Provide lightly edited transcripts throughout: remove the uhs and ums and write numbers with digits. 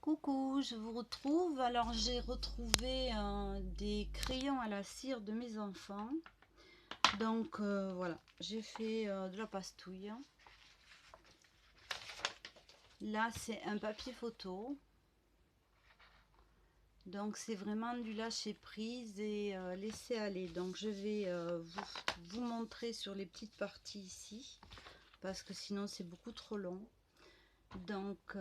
Coucou, je vous retrouve. Alors j'ai retrouvé des crayons à la cire de mes enfants. Donc voilà, j'ai fait de la pastouille. Là c'est un papier photo. Donc c'est vraiment du lâcher prise et laisser aller. Donc je vais vous montrer sur les petites parties ici, parce que sinon c'est beaucoup trop long. Donc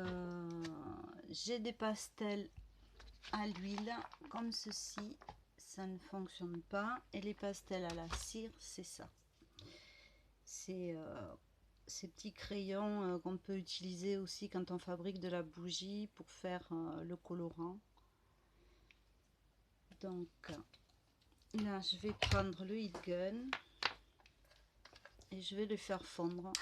j'ai des pastels à l'huile comme ceci, ça ne fonctionne pas, et les pastels à la cire, c'est ça. C'est ces petits crayons qu'on peut utiliser aussi quand on fabrique de la bougie pour faire le colorant. Donc là je vais prendre le heat gun et je vais le faire fondre.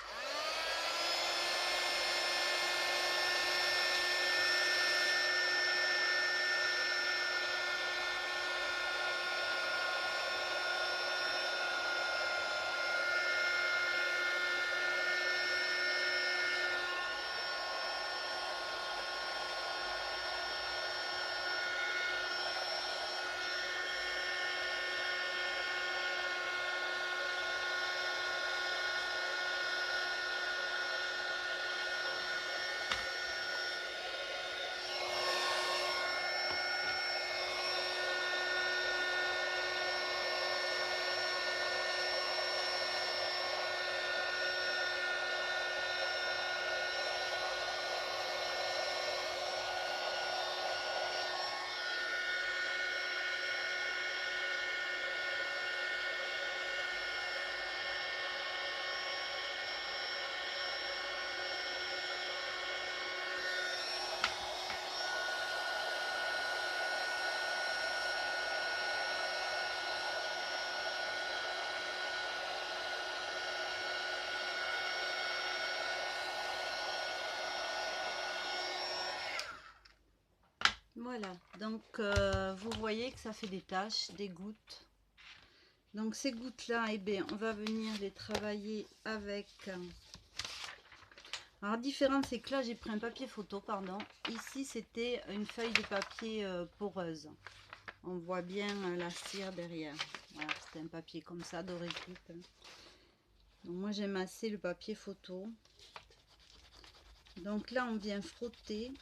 Voilà, donc vous voyez que ça fait des taches, des gouttes. Donc ces gouttes là, eh bien, on va venir les travailler avec... Alors la différence c'est que là j'ai pris un papier photo, pardon. Ici c'était une feuille de papier poreuse. On voit bien la cire derrière. Voilà, c'était un papier comme ça de récup. Donc moi j'ai massé le papier photo. Donc là on vient frotter.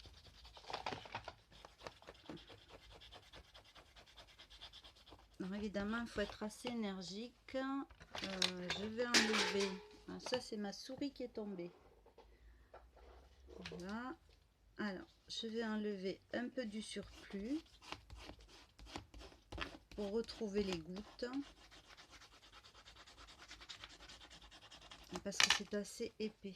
Alors évidemment il faut être assez énergique. Je vais enlever. Ah, ça c'est ma souris qui est tombée. Voilà. Alors je vais enlever un peu du surplus pour retrouver les gouttes, parce que c'est assez épais.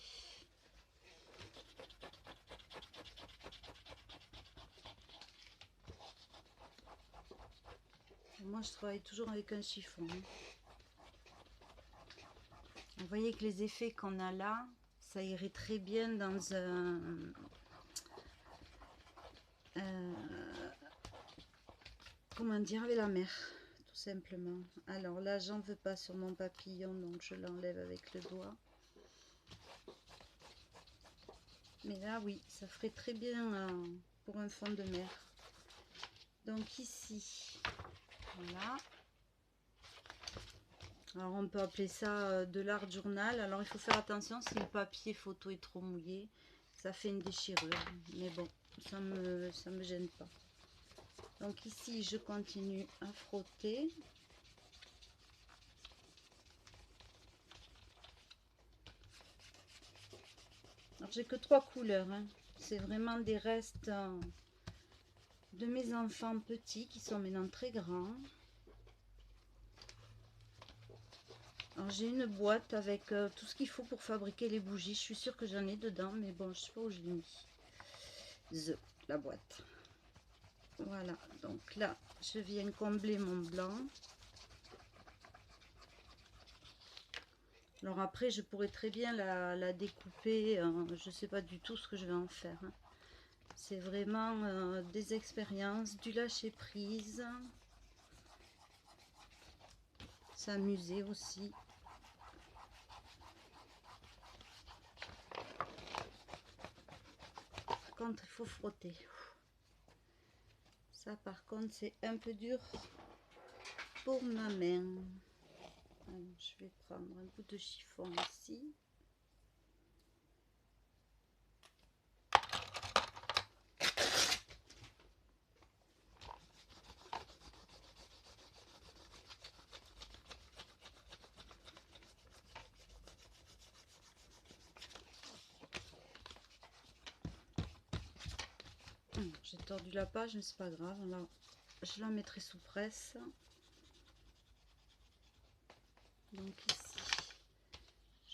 Moi je travaille toujours avec un chiffon. Vous voyez que les effets qu'on a là, ça irait très bien dans un comment dire, avec la mer, tout simplement. Alors là j'en veux pas sur mon papillon, donc je l'enlève avec le doigt. Mais là oui, ça ferait très bien pour un fond de mer. Donc ici, voilà. Alors on peut appeler ça de l'art journal. Alors il faut faire attention, si le papier photo est trop mouillé, ça fait une déchirure. Mais bon, ça me gêne pas. Donc ici je continue à frotter. Alors j'ai que 3 couleurs, hein. C'est vraiment des restes de mes enfants petits qui sont maintenant très grands. Alors j'ai une boîte avec tout ce qu'il faut pour fabriquer les bougies. Je suis sûre que j'en ai dedans, mais bon, je sais pas où je l'ai mis. La boîte. Voilà, donc là, je viens combler mon blanc. Alors après, je pourrais très bien la découper. Je sais pas du tout ce que je vais en faire, hein. C'est vraiment des expériences, du lâcher prise. S'amuser aussi. Par contre, il faut frotter. Ça par contre c'est un peu dur pour ma main. Alors, je vais prendre un bout de chiffon ici. J'ai tordu la page, mais c'est pas grave. Là, je la mettrai sous presse. Donc ici,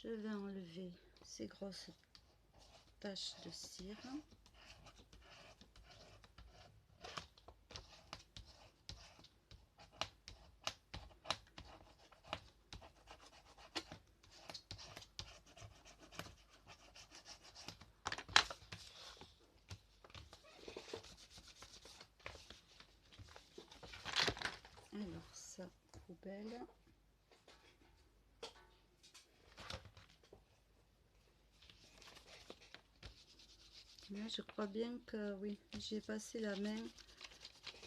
je vais enlever ces grosses taches de cire. Alors ça, poubelle. Là, je crois bien que oui, j'ai passé la main.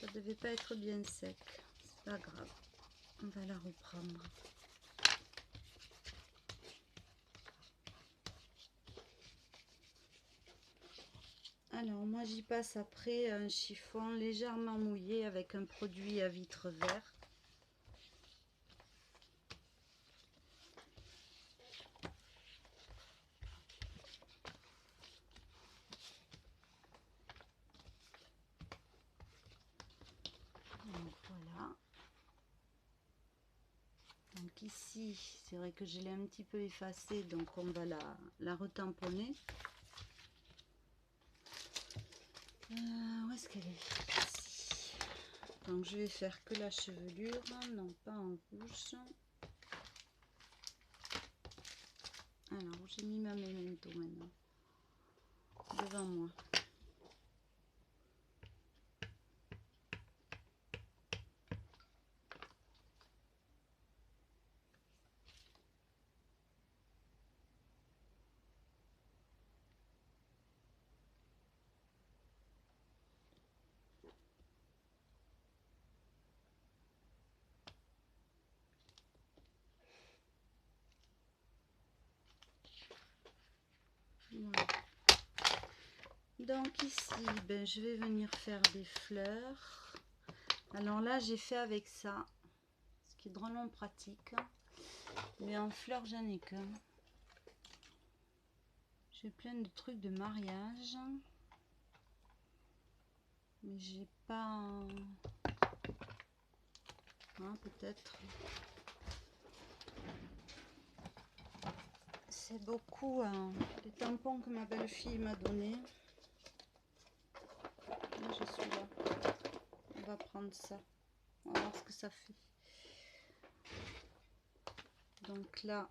Ça devait pas être bien sec. C'est pas grave. On va la reprendre. Alors moi j'y passe après un chiffon légèrement mouillé avec un produit à vitre vert. Donc voilà. Donc ici c'est vrai que je l'ai un petit peu effacée, donc on va la retamponner. Où est-ce qu'elle est? Ici. Donc je vais faire que la chevelure, non pas en rouge. Alors j'ai mis ma memento maintenant devant moi. Voilà. Donc ici, ben, je vais venir faire des fleurs. Alors là, j'ai fait avec ça, ce qui est drôlement pratique. Mais en fleurs, j'en ai qu'un. J'ai plein de trucs de mariage. Mais j'ai pas... Hein, peut-être. C'est beaucoup les tampons que ma belle-fille m'a donné. Là, je suis là. On va prendre ça. On va voir ce que ça fait. Donc là,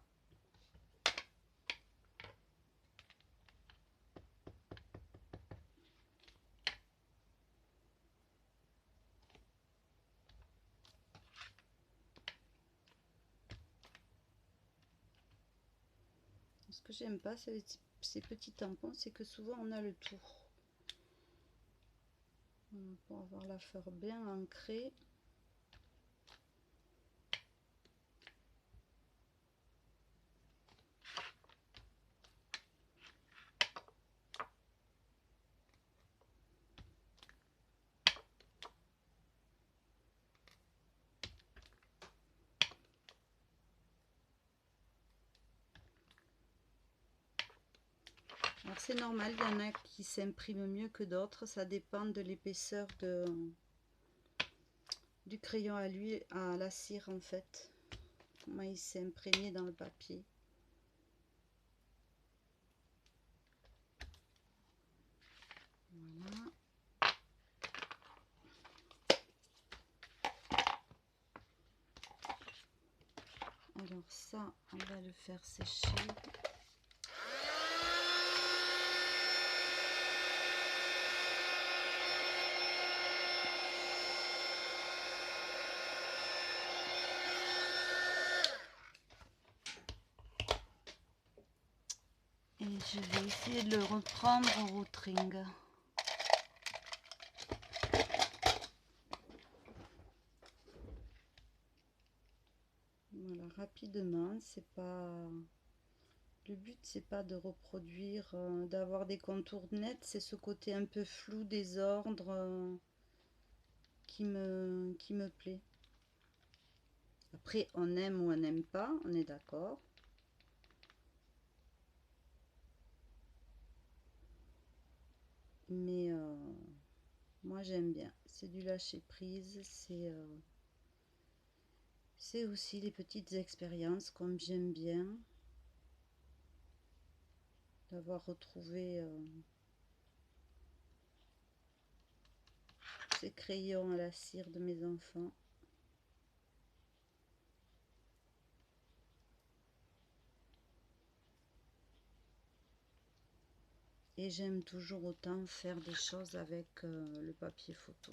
ce que j'aime pas, c'est ces petits tampons, c'est que souvent on a le tour. Pour avoir la fleur bien ancrée. Alors c'est normal, il y en a qui s'impriment mieux que d'autres, ça dépend de l'épaisseur du crayon à l'huile, à la cire en fait. Comment il s'est imprégné dans le papier. Voilà. Alors ça, on va le faire sécher. Et je vais essayer de le reprendre au rotring. rapidement. C'est pas le but, c'est pas de reproduire, d'avoir des contours nets, c'est ce côté un peu flou, désordre qui me plaît. Après, on aime ou on n'aime pas, on est d'accord. Mais moi j'aime bien. C'est du lâcher prise, c'est aussi les petites expériences comme j'aime bien. D'avoir retrouvé ces crayons à la cire de mes enfants. Et j'aime toujours autant faire des choses avec le papier photo.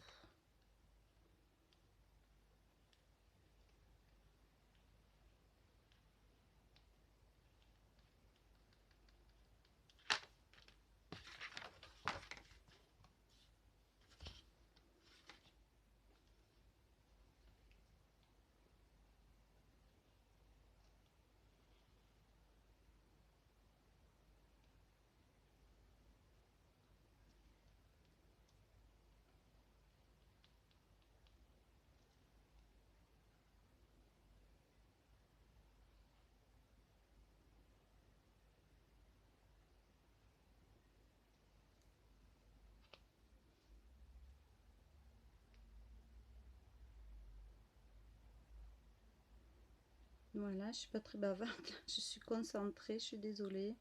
Voilà, je suis pas très bavarde, je suis concentrée, je suis désolée.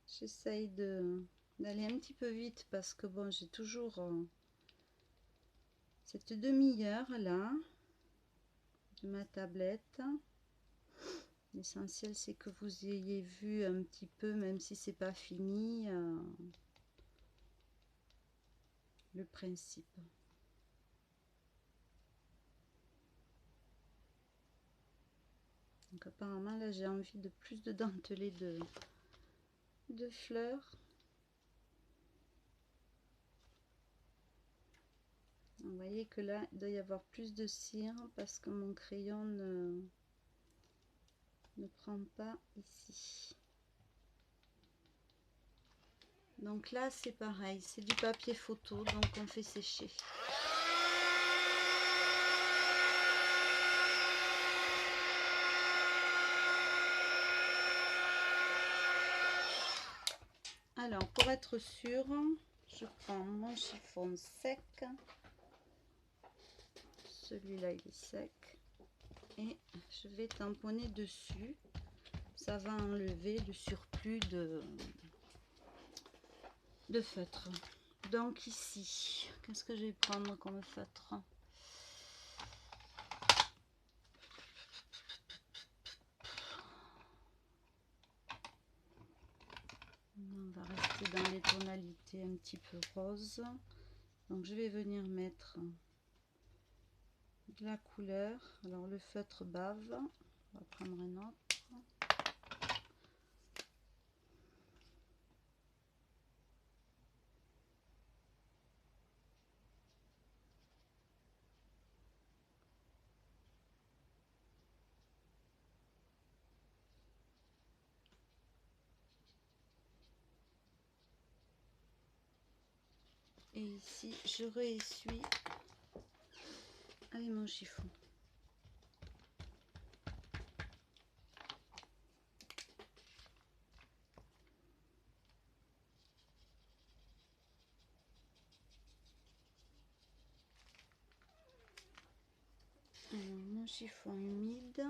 J'essaye d'aller un petit peu vite parce que bon, j'ai toujours cette demi-heure là de ma tablette. L'essentiel c'est que vous ayez vu un petit peu, même si c'est pas fini, le principe. Donc apparemment là j'ai envie de plus de dentelés de fleurs. Vous voyez que là il doit y avoir plus de cire parce que mon crayon ne prend pas ici. Donc là c'est pareil, c'est du papier photo, donc on fait sécher. Alors pour être sûr, je prends mon chiffon sec, celui-là il est sec, et je vais tamponner dessus. Ça va enlever le surplus de feutre. Donc ici, qu'est-ce que je vais prendre comme feutre? On va rester dans les tonalités un petit peu roses. Donc je vais venir mettre de la couleur. Alors le feutre bave, on va prendre un autre. Et ici, je réessuie avec mon chiffon. Alors, mon chiffon humide.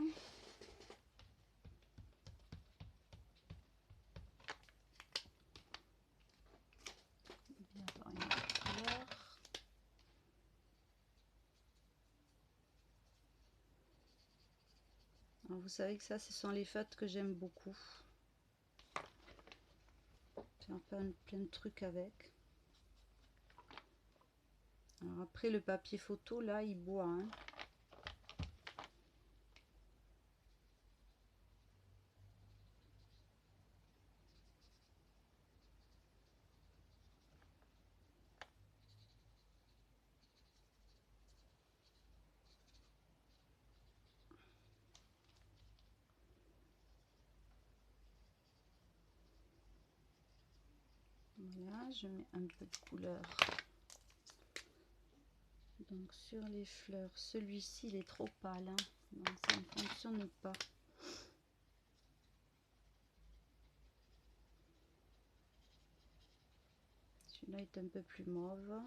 Alors, vous savez que ça, ce sont les feutres que j'aime beaucoup. Faire plein de trucs avec. Alors après, le papier photo, là, il boit. Hein. Voilà, je mets un peu de couleur. Donc sur les fleurs, celui-ci il est trop pâle, hein, donc ça ne fonctionne pas. Celui-là est un peu plus mauve.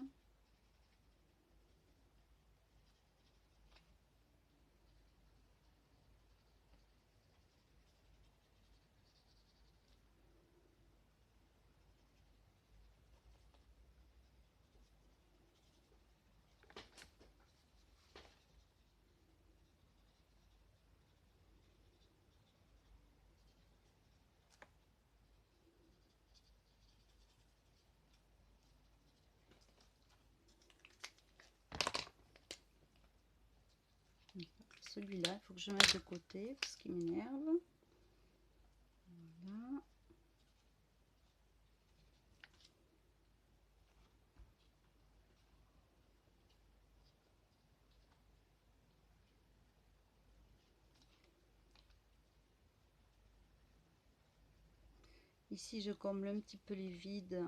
Celui-là, il faut que je mette de côté parce qu'il m'énerve. Voilà. Ici, je comble un petit peu les vides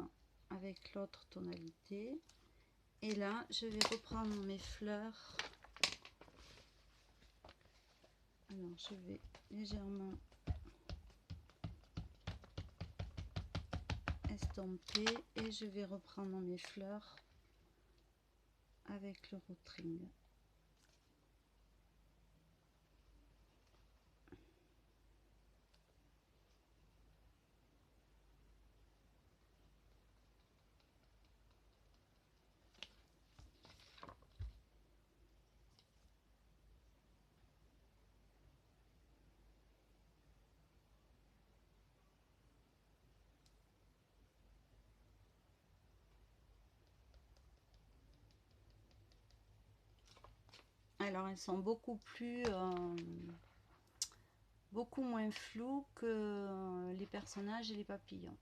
avec l'autre tonalité. Et là, je vais reprendre mes fleurs. Alors, je vais légèrement estomper et je vais reprendre mes fleurs avec le rotring. Alors, elles sont beaucoup moins floues que les personnages et les papillons.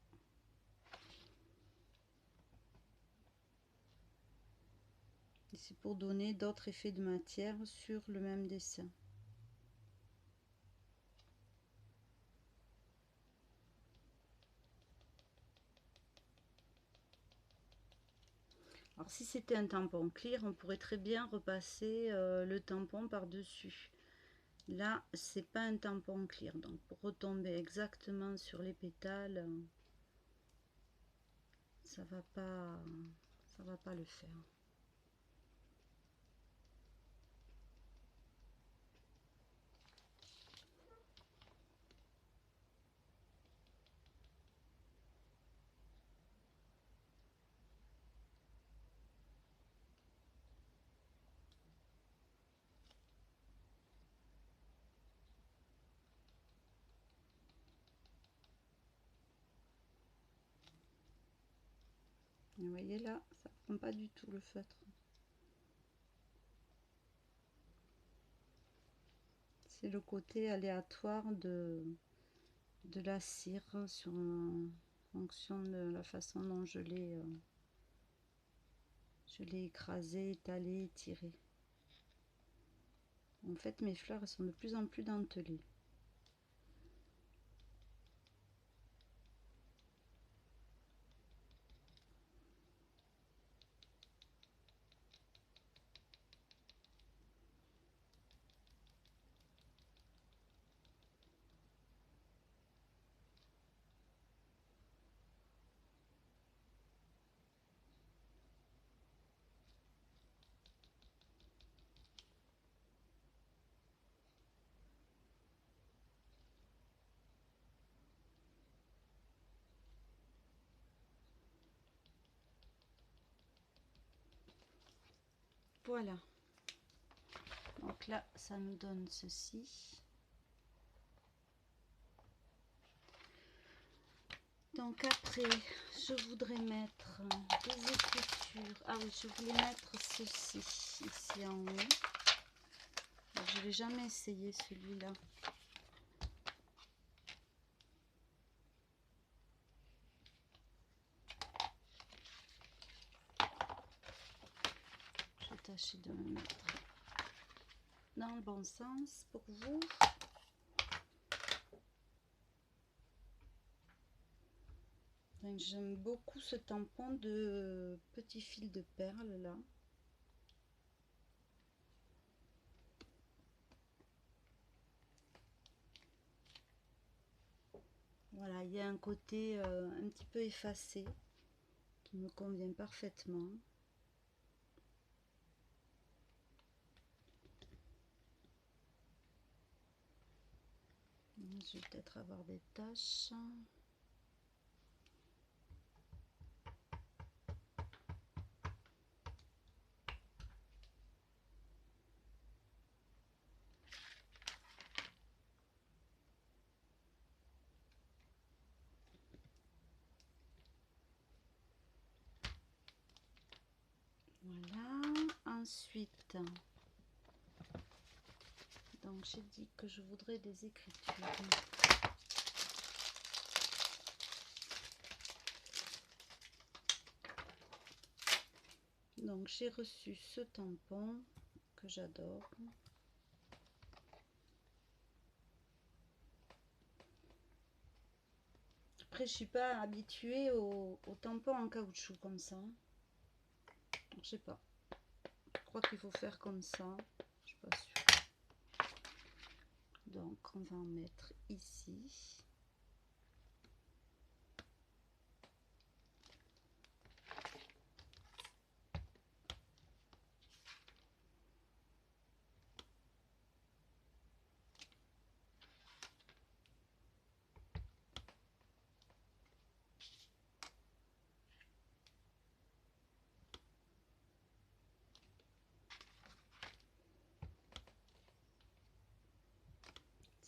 C'est pour donner d'autres effets de matière sur le même dessin. Alors si c'était un tampon clear, on pourrait très bien repasser le tampon par-dessus. Là, c'est pas un tampon clear, donc pour retomber exactement sur les pétales, ça va pas le faire. Vous voyez là, ça prend pas du tout le feutre. C'est le côté aléatoire de la cire sur en fonction de la façon dont je l'ai écrasé, étalé, étiré. En fait, mes fleurs elles sont de plus en plus dentelées. Voilà. Donc là, ça nous donne ceci. Donc après, je voudrais mettre des écritures. Ah oui, je voulais mettre ceci ici en haut. Je ne l'ai jamais essayé celui-là. Je vais tâcher de me mettre dans le bon sens pour vous. Donc, j'aime beaucoup ce tampon de petit fil de perles là. Voilà, il y a un côté un petit peu effacé qui me convient parfaitement. Je vais peut-être avoir des taches. Voilà, ensuite, donc j'ai dit que je voudrais des écritures. Donc j'ai reçu ce tampon que j'adore. Après je suis pas habituée au tampon en caoutchouc comme ça. Je sais pas. Je crois qu'il faut faire comme ça. Je suis pas sûre. Donc on va en mettre ici.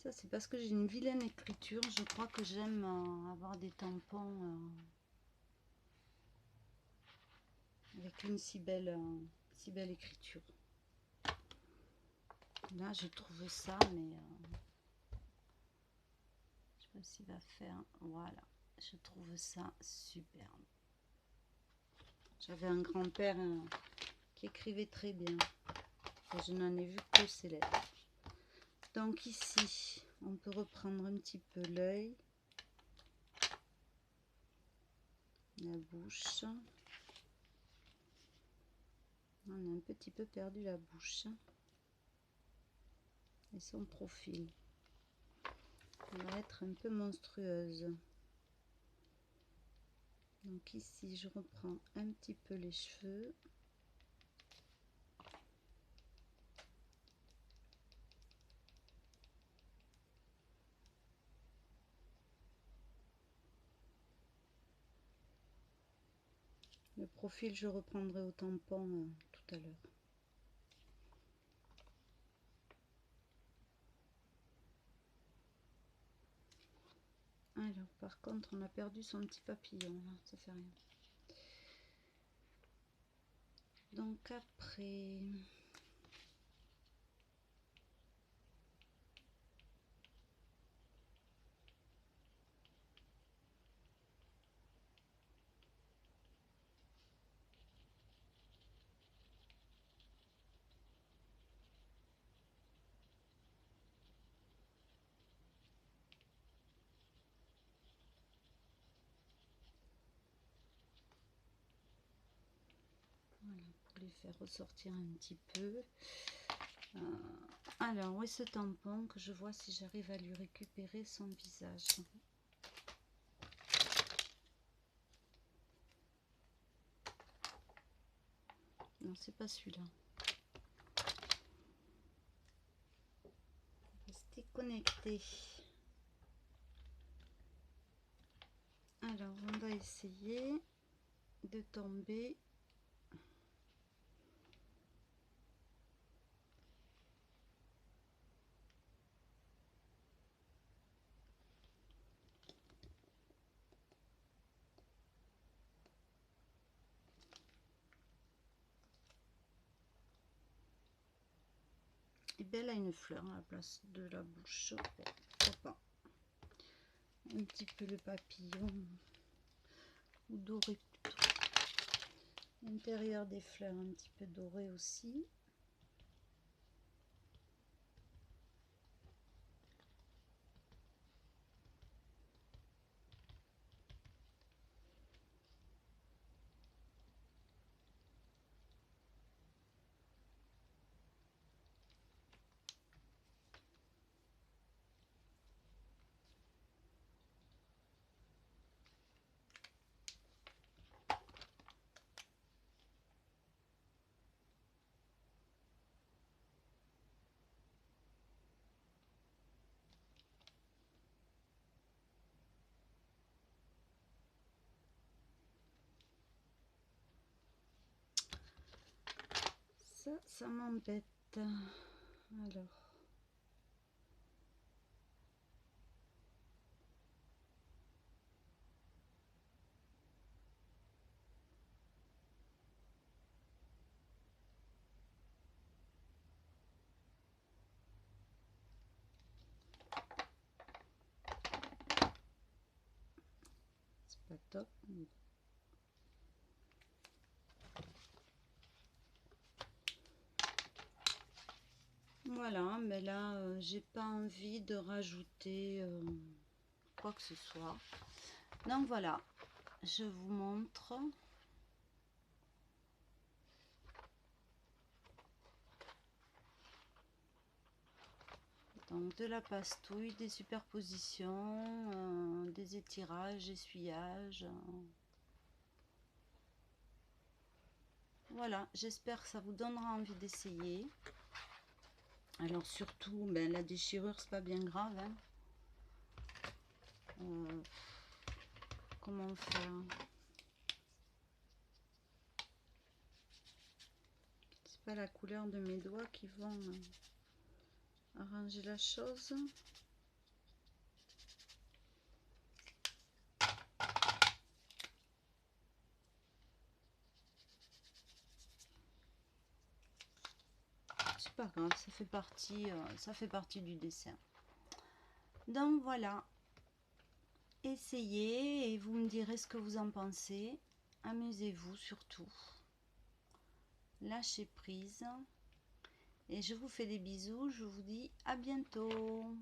Ça c'est parce que j'ai une vilaine écriture. Je crois que j'aime avoir des tampons avec une si belle écriture. Là je trouve ça, mais je sais pas s'il va faire. Voilà, je trouve ça superbe. J'avais un grand-père qui écrivait très bien. Et je n'en ai vu que ses lettres. Donc ici, on peut reprendre un petit peu l'œil, la bouche. On a un petit peu perdu la bouche. Et son profil. Elle va être un peu monstrueuse. Donc ici, je reprends un petit peu les cheveux. Le profil, je reprendrai au tampon tout à l'heure. Alors, par contre, on a perdu son petit papillon, là, ça fait rien. Donc après... Voilà, pour les faire ressortir un petit peu. Alors, où est ce tampon que je vois si j'arrive à lui récupérer son visage? Non, c'est pas celui-là. Restez connecté. Alors, on va essayer de tomber. Et Belle a une fleur à la place de la bouche. Pourquoi pas. Un petit peu le papillon. Ou doré plutôt. L'intérieur des fleurs un petit peu doré aussi. Ça m'embête. Alors. C'est pas top. Voilà, mais là, j'ai pas envie de rajouter quoi que ce soit. Donc voilà, je vous montre. Donc de la pastouille, des superpositions, des étirages, essuyages. Voilà, j'espère que ça vous donnera envie d'essayer. Alors surtout, ben, la déchirure, c'est pas bien grave. Hein. Comment faire? C'est pas la couleur de mes doigts qui vont arranger la chose. C'est pas grave, ça fait partie du dessin. Donc voilà, essayez et vous me direz ce que vous en pensez. Amusez-vous surtout. Lâchez prise. Et je vous fais des bisous, je vous dis à bientôt.